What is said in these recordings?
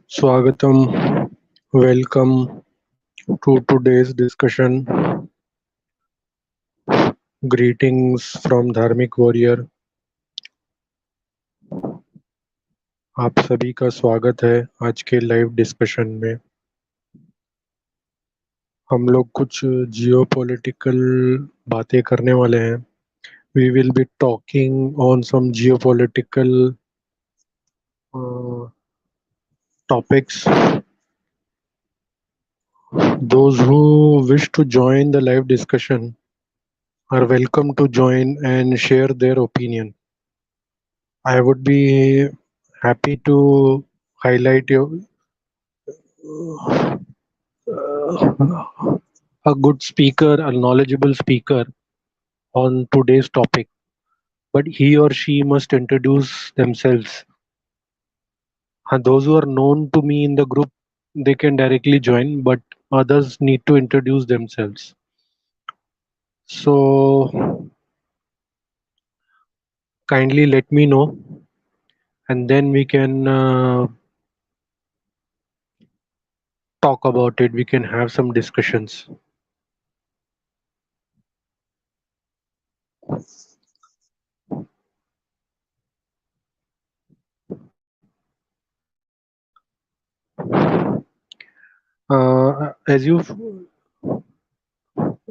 Swagatam, welcome to today's discussion. Greetings from Dharmic Warrior. आप सभी का स्वागत है आज के लाइव डिस्कशन में। हम लोग कुछ जियोपॉलिटिकल बातें करने वाले हैं। We will be talking on some geopolitical uh, topics. Those who wish to join the live discussion are welcome to join and share their opinion. I would be happy to highlight a good speaker, a knowledgeable speaker on today's topic, but he or she must introduce themselves. And those who are known to me in the group, they can directly join, but others need to introduce themselves. So kindly let me know, and then we can talk about it. We can have some discussions.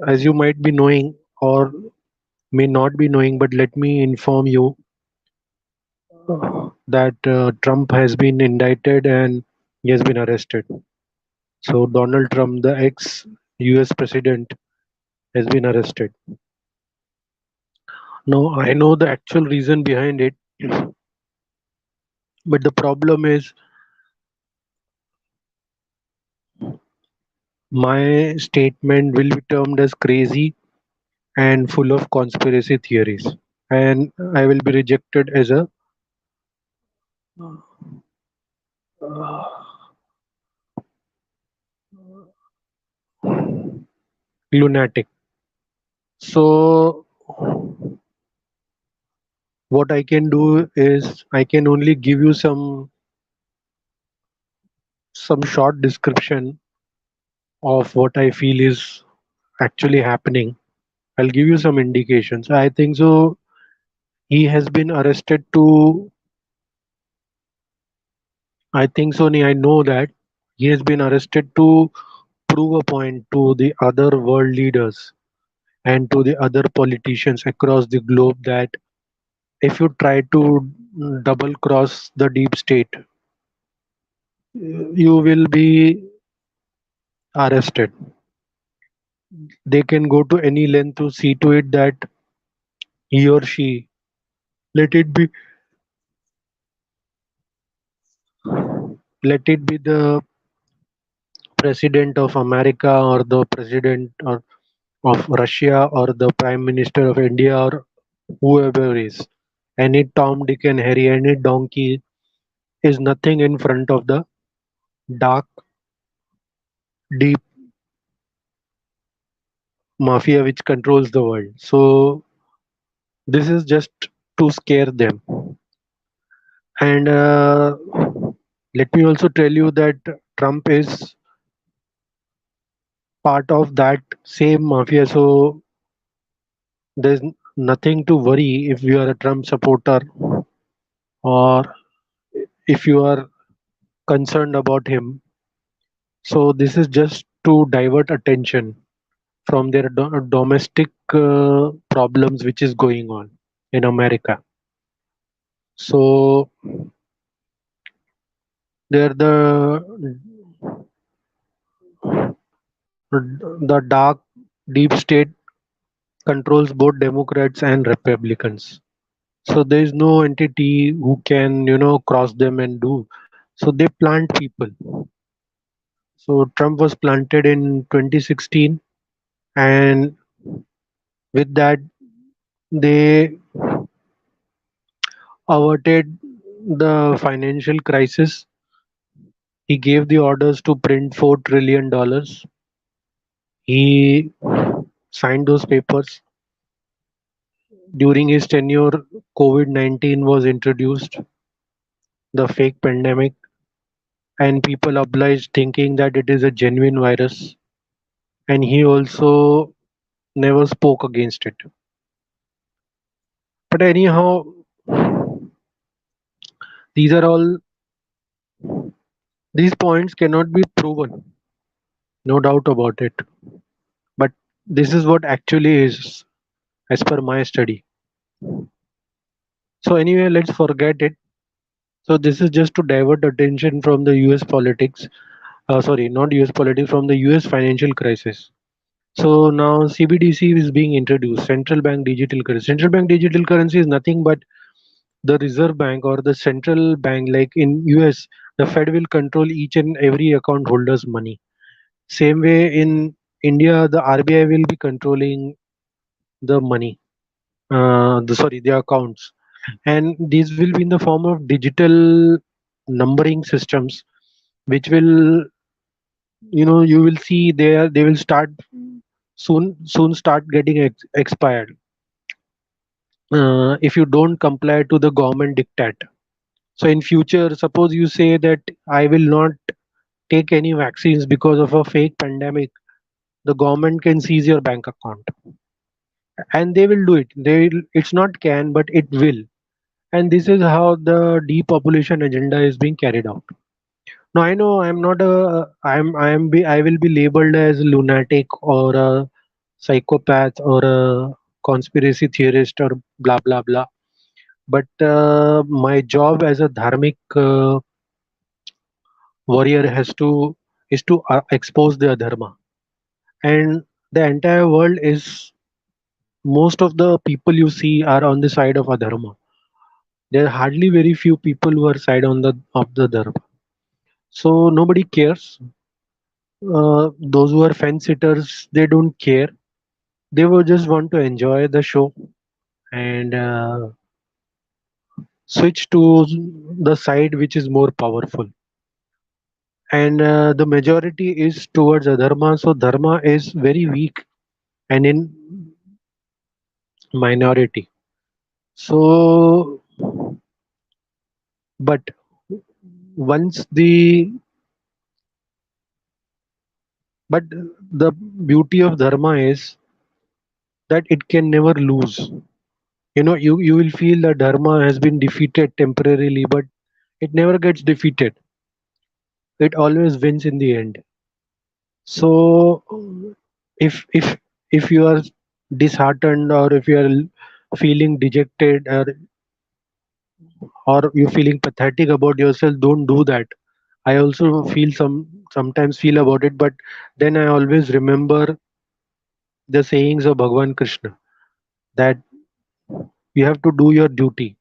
As you might be knowing or may not be knowing, but let me inform you that Trump has been indicted and he has been arrested. So Donald Trump, the ex-US president, has been arrested. Now I know the actual reason behind it, but the problem is my statement will be termed as crazy and full of conspiracy theories, and I will be rejected as a lunatic. So what I can do is I can only give you some short description of what I feel is actually happening. I'll give you some indications. I think so. He has been arrested to. I think so. I know that he has been arrested to prove a point to the other world leaders and to the other politicians across the globe that if you try to double cross the deep state, you will be arrested. They can go to any length to see to it that he or she, let it be let it be the president of America or the president or of Russia or the prime minister of India or whoever is, any Tom, Dick and Harry, any donkey is nothing in front of the dark, deep mafia which controls the world. So this is just to scare them. And let me also tell you that Trump is part of that same mafia. So there's nothing to worry if you are a Trump supporter or if you are concerned about him. So this is just to divert attention from their domestic problems which is going on in America. So they're the dark deep state controls both Democrats and Republicans. So there is no entity who can cross them and do. So they plant people. So Trump was planted in 2016, and with that they averted the financial crisis. He gave the orders to print $4 trillion. He signed those papers. During his tenure, COVID-19 was introduced, the fake pandemic, and people obliged thinking that it is a genuine virus. And he also never spoke against it. But anyhow, these are all these points cannot be proven, no doubt about it. But this is what actually is, as per my study. So anyway, let's forget it. So this is just to divert attention from the US politics. Sorry, not US politics, from the US financial crisis. So now CBDC is being introduced, central bank digital currency. Central bank digital currency is nothing but the reserve bank or the central bank, like in US, the Fed will control each and every account holder's money. Same way in India, the RBI will be controlling the money, the accounts, and these will be in the form of digital numbering systems, which will, you will see they will start soon start getting expired if you don't comply to the government diktat. So in future, suppose you say that I will not take any vaccines because of a fake pandemic, the government can seize your bank account, and they will do it. It's not can, but it will. And this is how the depopulation agenda is being carried out. Now I know I'm not a I will be labeled as a lunatic or a psychopath or a conspiracy theorist or blah blah blah. But my job as a dharmic warrior is to expose the adharma, and the entire world is, most of the people you see are on the side of adharma. There are hardly very few people who are side on the of the dharma. So nobody cares. Those who are fence sitters, they don't care. They will just want to enjoy the show and switch to the side which is more powerful. And the majority is towards adharma, so dharma is very weak and in minority. So, but once the but the beauty of dharma is that it can never lose. You will feel that dharma has been defeated temporarily, but it never gets defeated. It always wins in the end. So if you are disheartened, or if you are feeling dejected, or you're feeling pathetic about yourself, don't do that. I also sometimes feel about it, but then I always remember the sayings of Bhagavan Krishna, that you have to do your duty.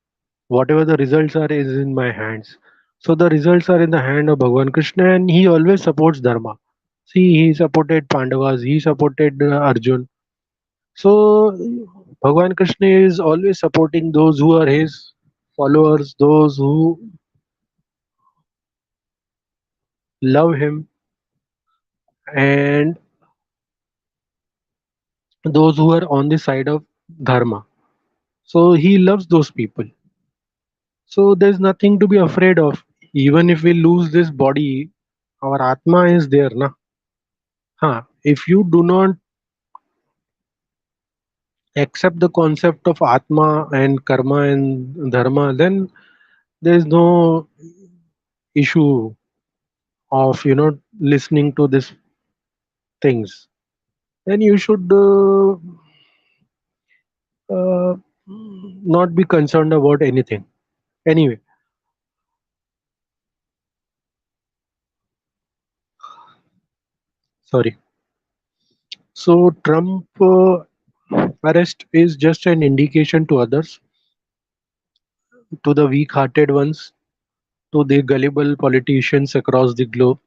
Whatever the results are is in my hands. So the results are in the hand of Bhagavan Krishna, and he always supports dharma. See, he supported Pandavas, he supported Arjun. So Bhagavan Krishna is always supporting those who are his followers, those who love him, and those who are on the side of dharma. So he loves those people. So there's nothing to be afraid of. Even if we lose this body, our atma is there, na? If you do not accept the concept of atma and karma and dharma, then there's no issue of listening to these things. Then you should uh, not be concerned about anything. Anyway, sorry. So Trump arrest is just an indication to others, to the weak-hearted ones, to the gullible politicians across the globe,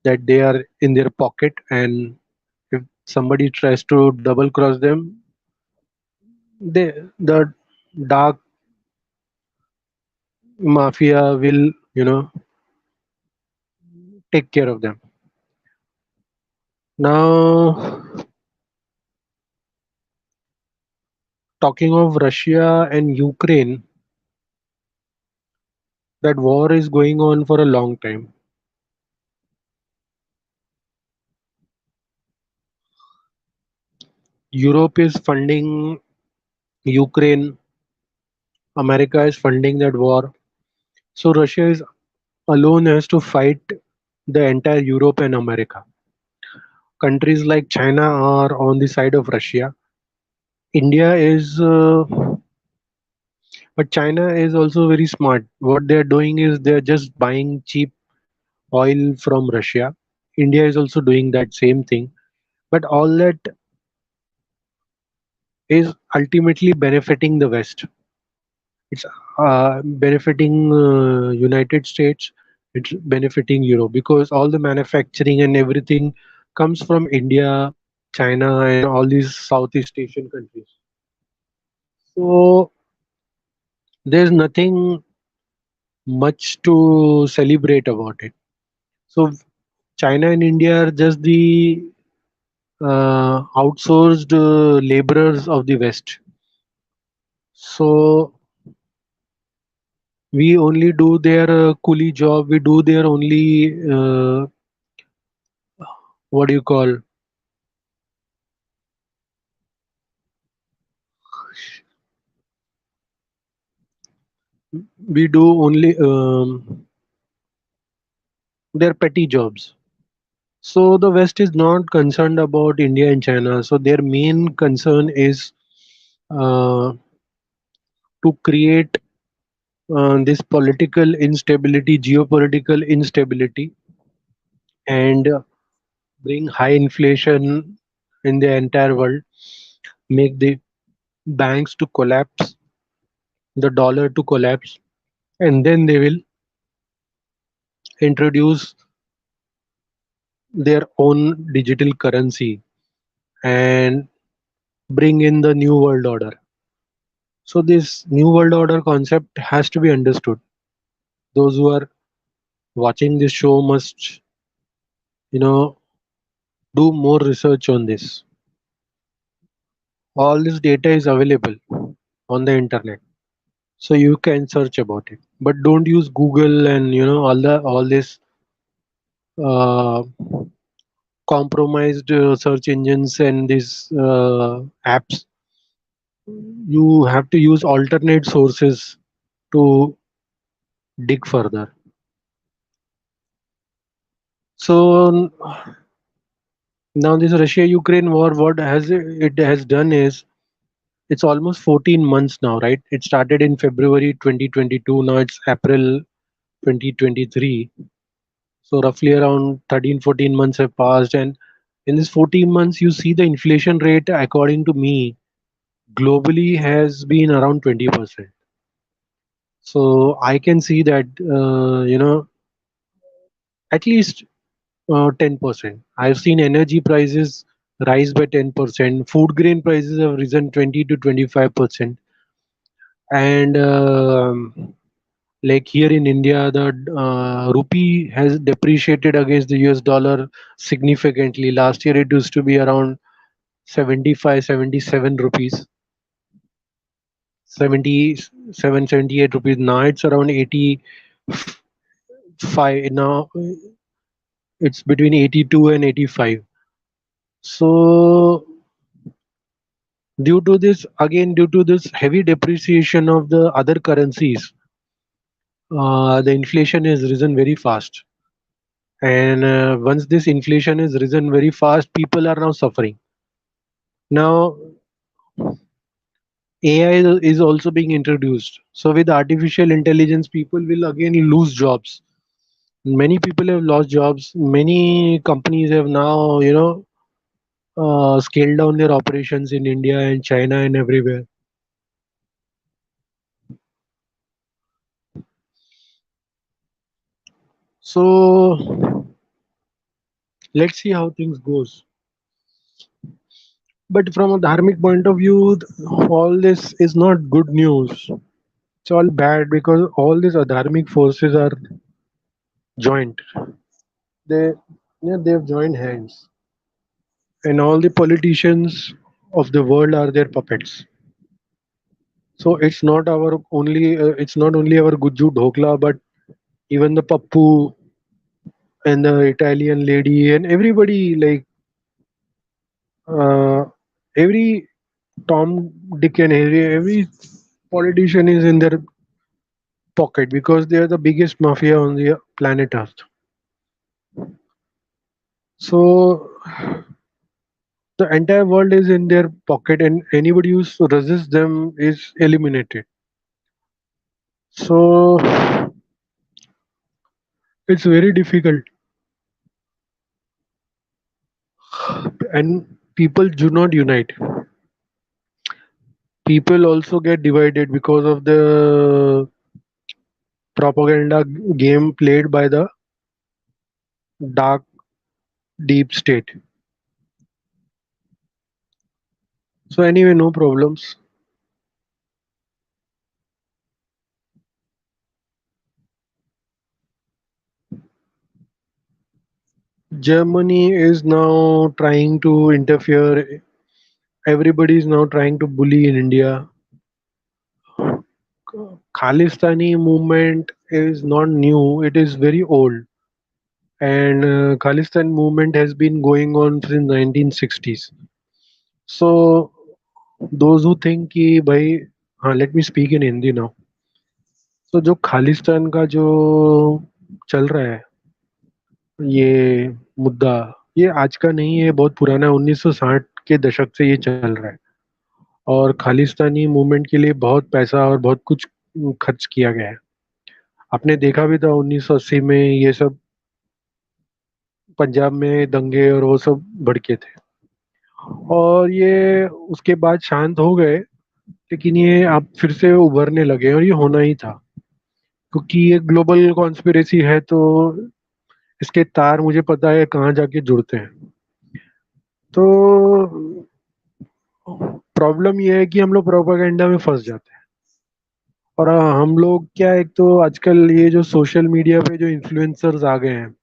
that they are in their pocket, and if somebody tries to double cross them, the dark mafia will take care of them. Now, talking of Russia and Ukraine, that war is going on for a long time. Europe is funding Ukraine, America is funding that war. So Russia is alone has to fight the entire Europe and America. Countries like China are on the side of Russia. India is, but China is also very smart. What they are doing is they are just buying cheap oil from Russia. India is also doing that same thing. But all that is ultimately benefiting the West. It's benefiting United States. It's benefiting Europe because all the manufacturing and everything comes from India, China, and all these Southeast Asian countries. So there's nothing much to celebrate about it. So China and India are just the outsourced laborers of the West. So we only do their coolie job. We do their only what do you call? We do only their petty jobs. So the West is not concerned about India and China. So their main concern is uh, to create this political instability, geopolitical instability, and bring high inflation in the entire world, make the banks to collapse, the dollar to collapse, and then they will introduce their own digital currency and bring in the new world order. So this new world order concept has to be understood. Those who are watching this show must, you know, do more research on this. All this data is available on the internet, so you can search about it. But don't use Google and all this uh, compromised search engines and these apps. You have to use alternate sources to dig further. So now this Russia-Ukraine war, what has it has done is it's almost 14 months now, right? It started in February 2022. Now it's April 2023. So roughly around 13, 14 months have passed, and in this 14 months, you see the inflation rate, according to me, globally has been around 20%. So I can see that at least 10%. I've seen energy prices rise by 10%. Food grain prices have risen 20 to 25%. And like here in India, the rupee has depreciated against the US dollar significantly. Last year, it used to be around 75, 77 rupees, 77, 78 rupees. Now it's around 85. Now it's between 82 and 85. So due to this heavy depreciation of the other currencies, the inflation has risen very fast. And once this inflation has risen very fast, people are now suffering. Now, AI is also being introduced. So, with artificial intelligence, people will again lose jobs. Many people have lost jobs. Many companies have now, scaled down their operations in India and China and everywhere. So, let's see how things goes. But from a dharmic point of view, all this is not good news. It's all bad because all these adharmic forces are joined. They, they've joined hands, and all the politicians of the world are their puppets. So it's not only our Gujju Dhokla, but even the Pappu and the Italian lady and everybody, like uh, every Tom, Dick, and Harry, every politician is in their pocket because they are the biggest mafia on the planet Earth. So the entire world is in their pocket, and anybody who resists them is eliminated. So it's very difficult, and people do not unite. People also get divided because of the propaganda game played by the dark, deep state. So anyway, no problems. Germany is now trying to interfere. Everybody is now trying to bully in India. Khalistani movement is not new, it is very old. And Khalistan movement has been going on since 1960s. So those who think कि भाई हाँ, let me speak in Hindi now. तो जो खालिस्तान का जो चल रहा है ये मुद्दा, ये आज का नहीं है, बहुत पुराना है, 1960 के दशक से ये चल रहा है। और खालिस्तानी मूवमेंट के लिए बहुत पैसा और बहुत कुछ खर्च किया गया है। आपने देखा भी था 1980 में ये सब पंजाब में दंगे और वो सब भड़के थे, और ये उसके बाद शांत हो गए। लेकिन ये अब फिर से उभरने लगे और ये होना ही था, क्योंकि ये ग्लोबल कॉन्स्पिरेसी है, तो इसके तार मुझे पता है कहाँ जाके जुड़ते हैं। तो प्रॉब्लम ये है कि हम लोग प्रोपागेंडा में फंस जाते हैं। और हम लोग क्या, एक तो आजकल ये जो सोशल मीडिया पे जो इन्फ्लुएंसर्स आ गए हैं,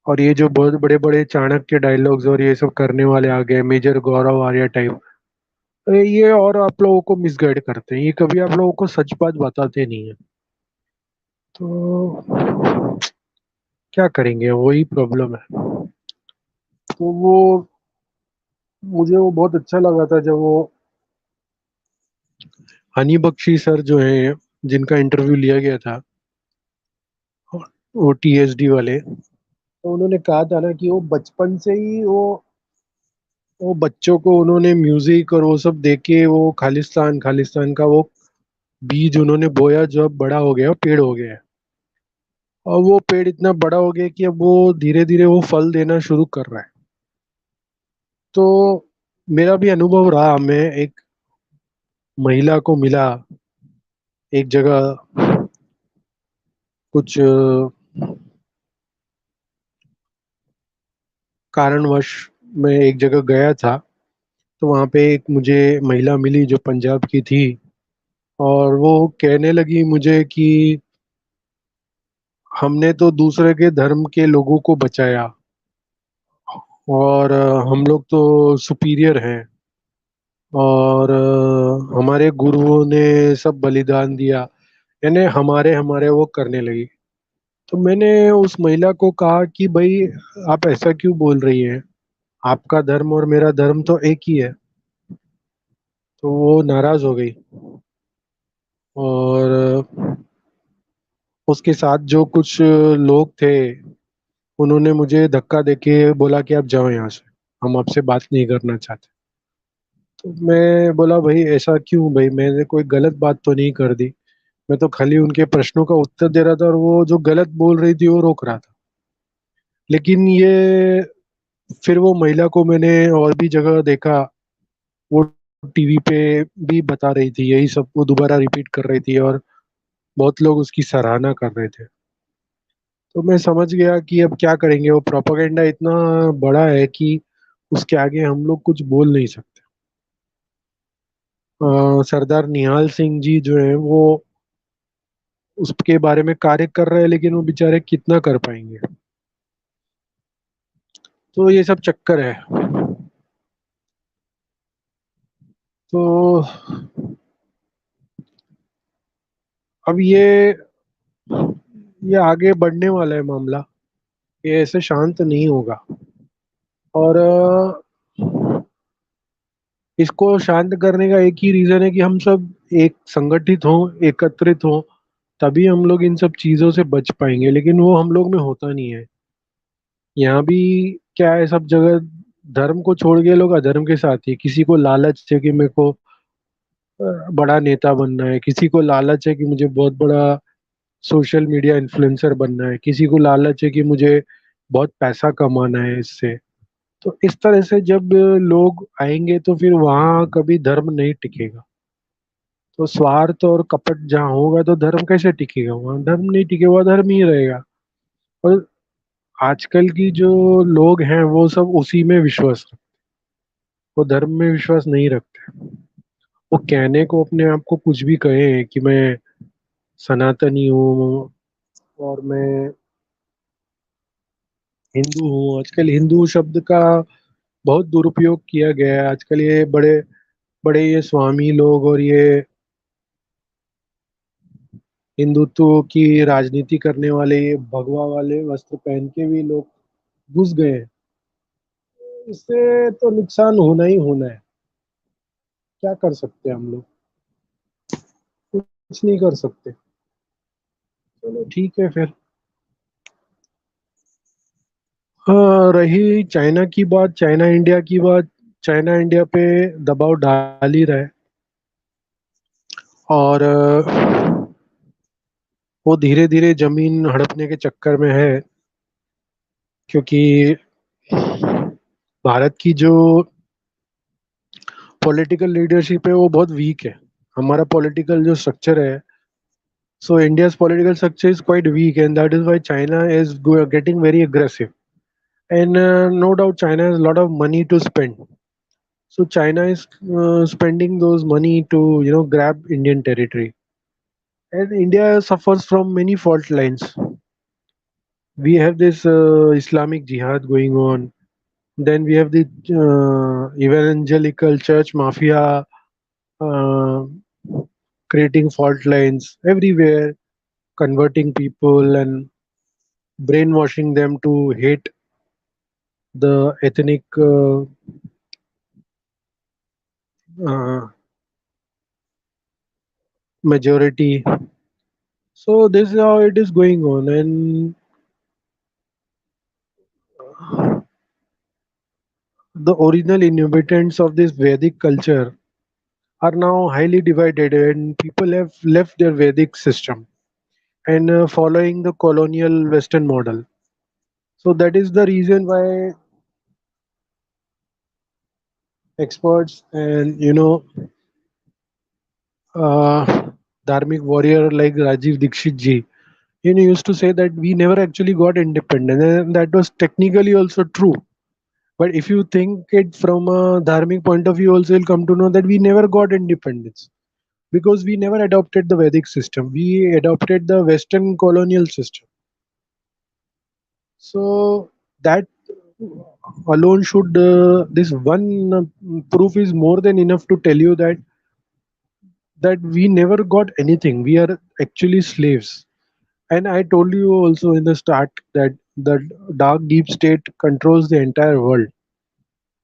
और ये जो बहुत बड़े बड़े चाणक्य डायलॉग्स और ये सब करने वाले आ गए, मेजर गौरव आर्या टाइप, ये और आप लोगों को मिसगाइड करते हैं, ये कभी आप लोगों को सच बात बताते नहीं है। तो क्या करेंगे, वही प्रॉब्लम है। तो वो मुझे वो बहुत अच्छा लगा था जब वो हनी बख्शी सर जो हैं, जिनका इंटरव्यू लिया गया था, वो टीएसडी वाले, तो उन्होंने कहा था ना कि वो बचपन से ही वो बच्चों को उन्होंने म्यूजिक और वो सब देके वो खालिस्तान खालिस्तान का वो बीज उन्होंने बोया, जो अब बड़ा हो गया, पेड़ हो गया है। और वो पेड़ इतना बड़ा हो गया कि अब वो धीरे धीरे वो फल देना शुरू कर रहा है। तो मेरा भी अनुभव रहा, मैं एक महिला को मिला एक जगह, कुछ कारणवश मैं एक जगह गया था। तो वहाँ पे एक मुझे महिला मिली जो पंजाब की थी, और वो कहने लगी मुझे कि हमने तो दूसरे के धर्म के लोगों को बचाया, और हम लोग तो सुपीरियर हैं, और हमारे गुरुओं ने सब बलिदान दिया, यानी हमारे हमारे वो करने लगी। तो मैंने उस महिला को कहा कि भाई, आप ऐसा क्यों बोल रही हैं, आपका धर्म और मेरा धर्म तो एक ही है। तो वो नाराज हो गई, और उसके साथ जो कुछ लोग थे, उन्होंने मुझे धक्का देके बोला कि आप जाओ यहाँ से, हम आपसे बात नहीं करना चाहते। तो मैं बोला भाई ऐसा क्यों, भाई मैंने कोई गलत बात तो नहीं कर दी, मैं तो खाली उनके प्रश्नों का उत्तर दे रहा था, और वो जो गलत बोल रही थी वो रोक रहा था। लेकिन ये फिर वो महिला को मैंने और भी जगह देखा, वो टीवी पे भी बता रही थी यही सब, वो दोबारा रिपीट कर रही थी, और बहुत लोग उसकी सराहना कर रहे थे। तो मैं समझ गया कि अब क्या करेंगे, वो प्रोपागेंडा इतना बड़ा है कि उसके आगे हम लोग कुछ बोल नहीं सकते। सरदार निहाल सिंह जी जो है वो उसके बारे में कार्य कर रहे हैं, लेकिन वो बेचारे कितना कर पाएंगे। तो ये सब चक्कर है। तो अब ये आगे बढ़ने वाला है मामला। ये ऐसे शांत नहीं होगा। और इसको शांत करने का एक ही रीजन है कि हम सब एक संगठित हों, एकत्रित हों, तभी हम लोग इन सब चीजों से बच पाएंगे। लेकिन वो हम लोग में होता नहीं है। यहाँ भी क्या है, सब जगह धर्म को छोड़ के लोग अधर्म के साथ ही। किसी को लालच है कि मेरे को बड़ा नेता बनना है, किसी को लालच है कि मुझे बहुत बड़ा सोशल मीडिया इन्फ्लुएंसर बनना है, किसी को लालच है कि मुझे बहुत पैसा कमाना है इससे। तो इस तरह से जब लोग आएंगे तो फिर वहां कभी धर्म नहीं टिकेगा। तो स्वार्थ और कपट जहाँ होगा तो धर्म कैसे टिकेगा? वहां धर्म नहीं टिकेगा, वहाँ धर्म ही रहेगा। और आजकल की जो लोग हैं वो सब उसी में विश्वास रखते, वो धर्म में विश्वास नहीं रखते। वो कहने को अपने आप को कुछ भी कहे कि मैं सनातनी हूँ और मैं हिंदू हूँ। आजकल हिंदू शब्द का बहुत दुरुपयोग किया गया है। आजकल ये बड़े बड़े ये स्वामी लोग और ये हिंदुत्व की राजनीति करने वाले ये भगवा वाले वस्त्र पहन के भी लोग घुस गए हैं। इससे तो नुकसान होना ही होना है। क्या कर सकते हैं हम लोग? कुछ नहीं कर सकते। चलो ठीक है फिर। हाँ, रही चाइना की बात, चाइना इंडिया की बात। चाइना इंडिया पे दबाव डाल ही रहा है। और वो धीरे धीरे जमीन हड़पने के चक्कर में है। क्योंकि भारत की जो पॉलिटिकल लीडरशिप है वो बहुत वीक है। हमारा पॉलिटिकल जो स्ट्रक्चर है, so India's political structure is quite weak, and that is why China is getting very aggressive. And no doubt China has a lot of money to spend. So China is spending those money to grab Indian territory. And India suffers from many fault lines. We have this Islamic jihad going on. Then we have the evangelical church mafia uh, creating fault lines everywhere, converting people and brainwashing them to hate the ethnic uh, majority. So this is how it is going on. And the original inhabitants of this Vedic culture are now highly divided, and people have left their Vedic system and following the colonial Western model. So that is the reason why experts and uh, Dharmic warrior like Rajiv Dikshit ji used to say that we never actually got independence, and that was technically also true. But if you think it from a dharmic point of view, also you'll come to know that we never got independence because we never adopted the Vedic system. We adopted the Western colonial system. So that alone should this one proof is more than enough to tell you that we never got anything. We are actually slaves. And I told you also in the start that the dark deep state controls the entire world.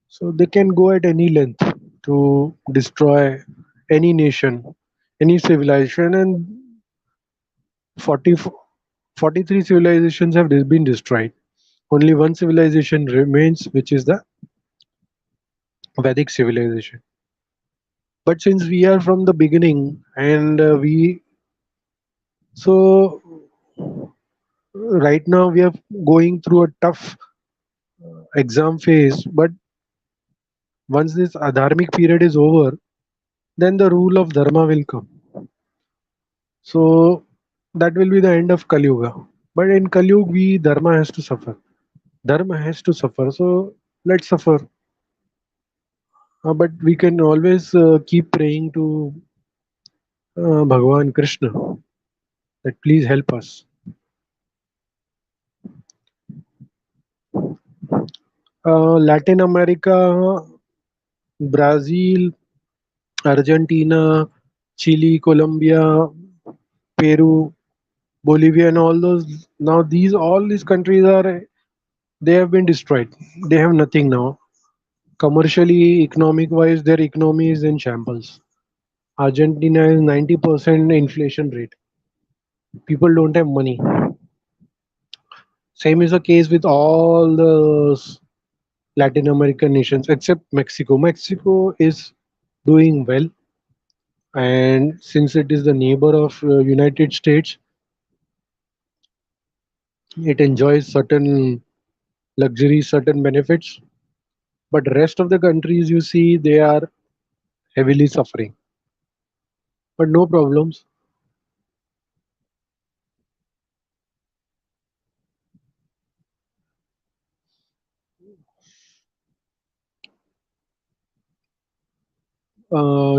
So they can go at any length to destroy any nation, any civilization, and 40, 43 civilizations have been destroyed. Only one civilization remains, which is the Vedic civilization. But since we are from the beginning, and so right now we are going through a tough exam phase. But once this adharmic period is over, then the rule of dharma will come. So that will be the end of Kali Yuga. But in Kali Yuga, we dharma has to suffer. Dharma has to suffer. So let's suffer. But we can always keep praying to Bhagavan Krishna that please help us. Latin America, Brazil, Argentina, Chile, Colombia, Peru, Bolivia, and all those. Now all these countries are they have been destroyed. They have nothing now. Commercially, economic wise, their economy is in shambles. Argentina is 90% inflation rate. People don't have money. Same is the case with all the Latin American nations except Mexico. Mexico is doing well, and since it is the neighbor of United States, it enjoys certain luxuries, certain benefits. But rest of the countries you see they are heavily suffering. But no problems.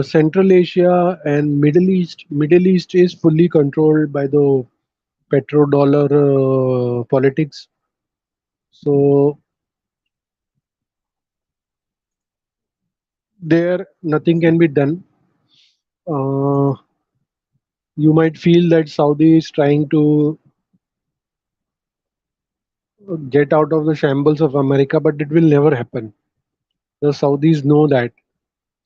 Central Asia and Middle East is fully controlled by the petrodollar politics. So there nothing can be done. Uh, you might feel that Saudi is trying to get out of the shambles of America, but it will never happen. The Saudis know that.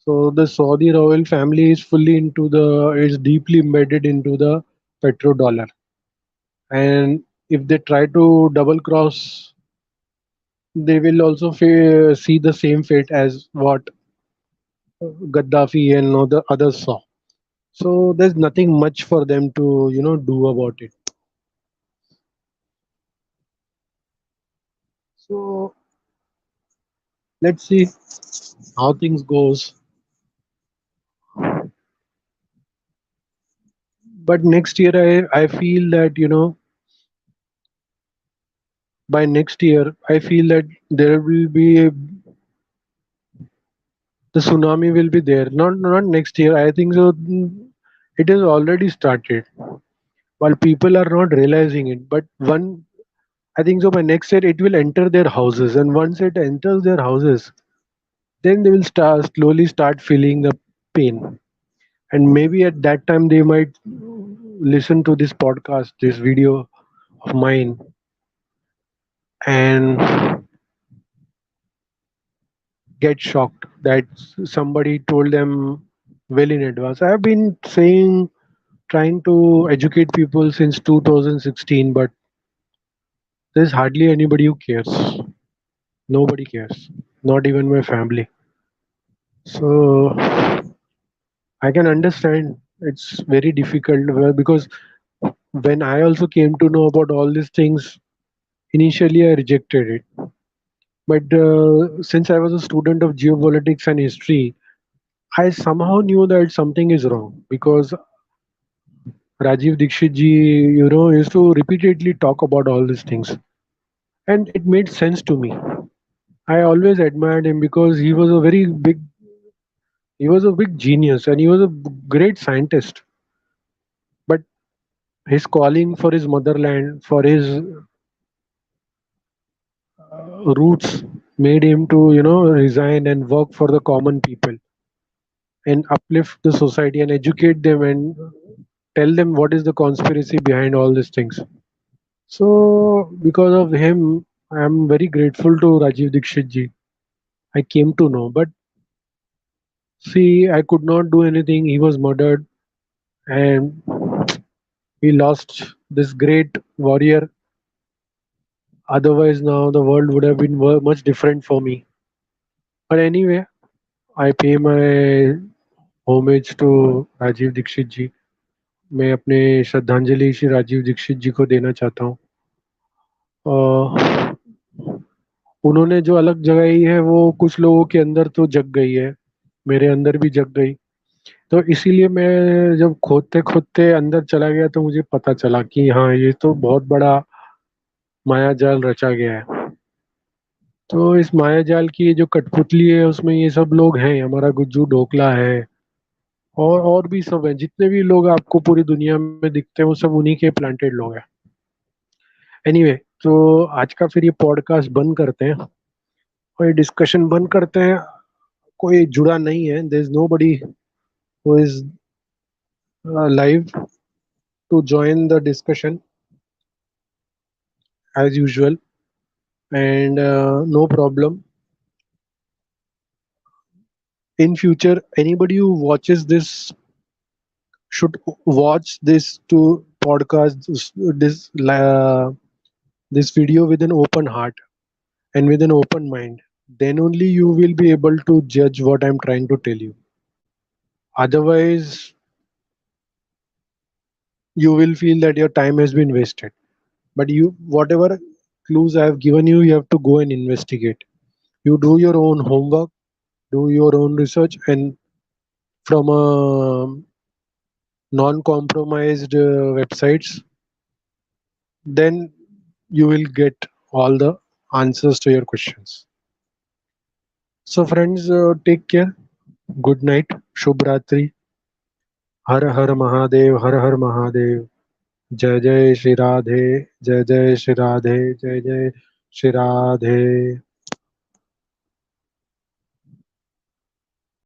So the Saudi royal family is deeply embedded into the petrodollar. And if they try to double cross, they will also see the same fate as what Gaddafi and other others saw. So there's nothing much for them to do about it. So let's see how things goes. But next year, I feel that by next year, I feel that there will be the tsunami will be there. Not next year. I think so. It has already started. While people are not realizing it, but I think so by next year it will enter their houses, and once it enters their houses, then they will slowly start feeling the pain, and maybe at that time they might listen to this podcast, this video of mine, and get shocked that somebody told them well in advance. I have been saying, trying to educate people since 2016, but there's hardly anybody who cares. Nobody cares, not even my family. So I can understand it's very difficult because when I also came to know about all these things, initially I rejected it. But since I was a student of geopolitics and history, I somehow knew that something is wrong because Rajiv Dixit ji, used to repeatedly talk about all these things, and it made sense to me. I always admired him because he was a big genius and he was a great scientist. But his calling for his motherland, for his roots, made him to resign and work for the common people and uplift the society and educate them and tell them what is the conspiracy behind all these things. So because of him, I am very grateful to Rajiv Dixit ji. I came to know, but see, I could not do anything. He was murdered, and we lost this great warrior. Otherwise, now the world would have been much different for me. But anyway, I pay my homage to Rajiv Dixit जी. मैं अपने श्रद्धांजलि श्री राजीव दीक्षित जी को देना चाहता हूँ. अ, उन्होंने जो अलग जगाई है वो कुछ लोगों के अंदर तो जग गई है, मेरे अंदर भी जग गई. तो इसीलिए मैं जब खोदते खोदते अंदर चला गया तो मुझे पता चला कि हाँ ये तो बहुत बड़ा माया जाल रचा गया है. तो इस माया जाल की जो कठपुतली है उसमें ये सब लोग हैं, हमारा गुज्जू ढोकला है और भी सब हैं, जितने भी लोग आपको पूरी दुनिया में दिखते हैं वो सब उन्हीं के प्लांटेड लोग हैं. एनीवे तो आज का फिर ये पॉडकास्ट बंद करते हैं और ये डिस्कशन बंद करते हैं. कोई जुड़ा नहीं है, there is nobody who is live. to join the discussion as usual. And no problem. In future, anybody who watches this should watch this to podcast this video with an open heart and with an open mind. Then only you will be able to judge what I'm trying to tell you. Otherwise, you will feel that your time has been wasted. But you, whatever clues I have given you, you have to go and investigate. You do your own homework, do your own research, and from a non-compromised websites, then you will get all the answers to your questions. So, friends, take care. Good night. Shubh Ratri. Har Har Mahadev. Har Har Mahadev. जय जय श्री राधे. जय जय श्री राधे. जय जय श्री राधे.